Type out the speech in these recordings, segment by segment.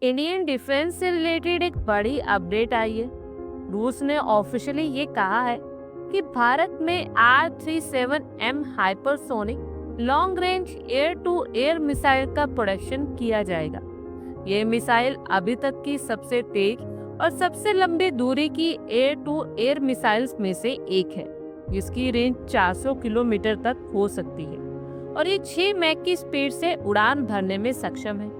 Indian defence से related एक बड़ी अपडेट आई है। रूस ने ऑफिशियली ये कहा है कि भारत में R-37M hypersonic long range air to air missile का प्रोडक्शन किया जाएगा। ये मिसाइल अभी तक की सबसे तेज और सबसे लंबी दूरी की एयर टू एयर मिसाइल्स में से एक है, जिसकी रेंज 400 किलोमीटर तक हो सकती है और ये 6 मैक की स्पीड से उड़ान भरने में सक्षम है।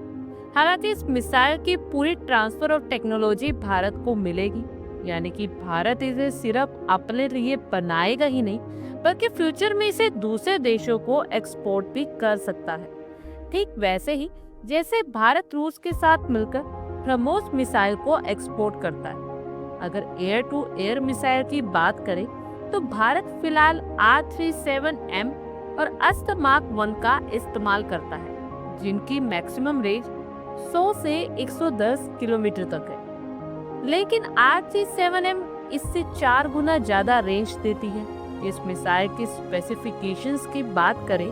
हालांकि इस मिसाइल की पूरी ट्रांसफर ऑफ टेक्नोलॉजी भारत को मिलेगी, यानी कि भारत इसे सिर्फ अपने लिए बनाएगा ही नहीं, बल्कि फ्यूचर में इसे दूसरे देशों को एक्सपोर्ट भी कर सकता है। ठीक वैसे ही जैसे भारत रूस के साथ मिलकर ब्रह्मोस मिसाइल को एक्सपोर्ट करता है। अगर एयर टू एयर मिसाइल की बात करें तो भारत फिलहाल R-37M और अस्त्र मार्क 1 का इस्तेमाल करता है, जिनकी मैक्सिमम रेंज 100 से 110 किलोमीटर तक है। लेकिन R-37M इससे 4 गुना ज्यादा रेंज देती है। इस मिसाइल की स्पेसिफिकेशंस की बात करें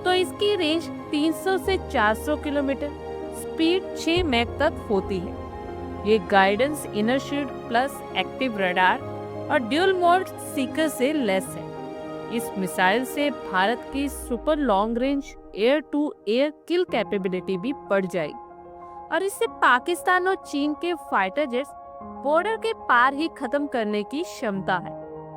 तो इसकी रेंज 300 से 400 किलोमीटर, स्पीड 6 मैक तक होती है। ये guidance, inner shield plus active radar और ड्यूल मोड सीकर से लेस है। इस मिसाइल से भारत की super long range air to air kill capability भी बढ़ जाएगी और इससे पाकिस्तान और चीन के फाइटर जेट्स बॉर्डर के पार ही खत्म करने की क्षमता है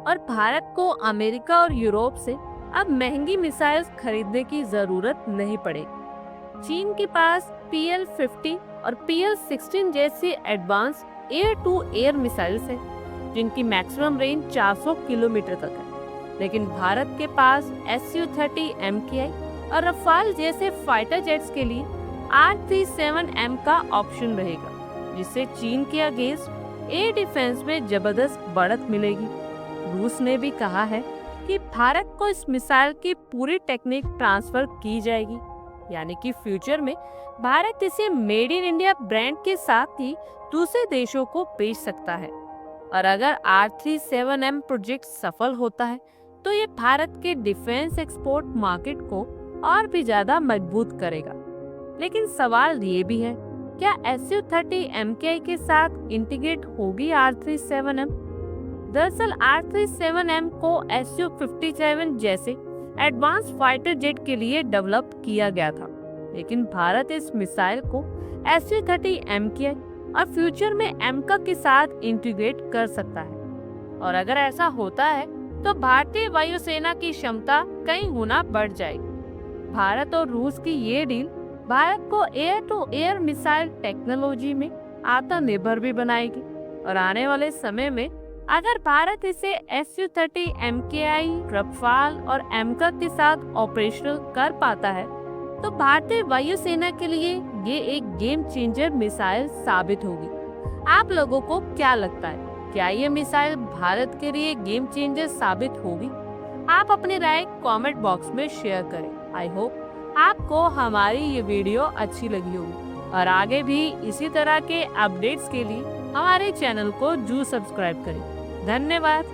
और भारत को अमेरिका और यूरोप से अब महंगी मिसाइल्स खरीदने की जरूरत नहीं पड़ेगी। चीन के पास PL-50 और PL-16 जैसी advance air to air missiles हैं, जिनकी मैक्सिमम रेंज 400 किलोमीटर तक है। लेकिन भारत के पास Su-30 MKI और रफाल जैसे फाइटर जेट्स के लिए R-37M का ऑप्शन रहेगा, जिससे चीन के अगेंस्ट एयर डिफेंस में जबरदस्त बढ़त मिलेगी। रूस ने भी कहा है कि भारत को इस मिसाइल की पूरी टेक्निक ट्रांसफर की जाएगी, यानी कि फ्यूचर में भारत इसे मेड इन इंडिया ब्रांड के साथ ही दूसरे देशों को बेच सकता है। और अगर R-37M प्रोजेक्ट सफल होता है तो ये भारत के डिफेंस एक्सपोर्ट मार्केट को और भी ज्यादा मजबूत करेगा। लेकिन सवाल ये भी है, क्या Su-30 MKI के साथ इंटीग्रेट होगी R-37M? दरअसल R-37M को Su-57 जैसे एडवांस फाइटर जेट के लिए डेवलप किया गया था, लेकिन भारत इस मिसाइल को Su-30 MKI और फ्यूचर में MKA के साथ इंटीग्रेट कर सकता है। और अगर ऐसा होता है तो भारतीय वायुसेना की क्षमता कई गुना बढ़ जाएगी। भारत और रूस की ये डील भारत को air to air missile technology में आत्मनिर्भर भी बनाएगी और आने वाले समय में अगर भारत इसे Su-30 MKI, रफाल और MKA के साथ ऑपरेशनल कर पाता है तो भारतीय वायुसेना के लिए ये एक गेम चेंजर मिसाइल साबित होगी। आप लोगों को क्या लगता है, क्या ये मिसाइल भारत के लिए गेम चेंजर साबित होगी? आप अपनी राय कमेंट बॉक्स में शेयर करें। आई होप आपको हमारी ये वीडियो अच्छी लगी होगी और आगे भी इसी तरह के अपडेट्स के लिए हमारे चैनल को जरूर सब्सक्राइब करें। धन्यवाद।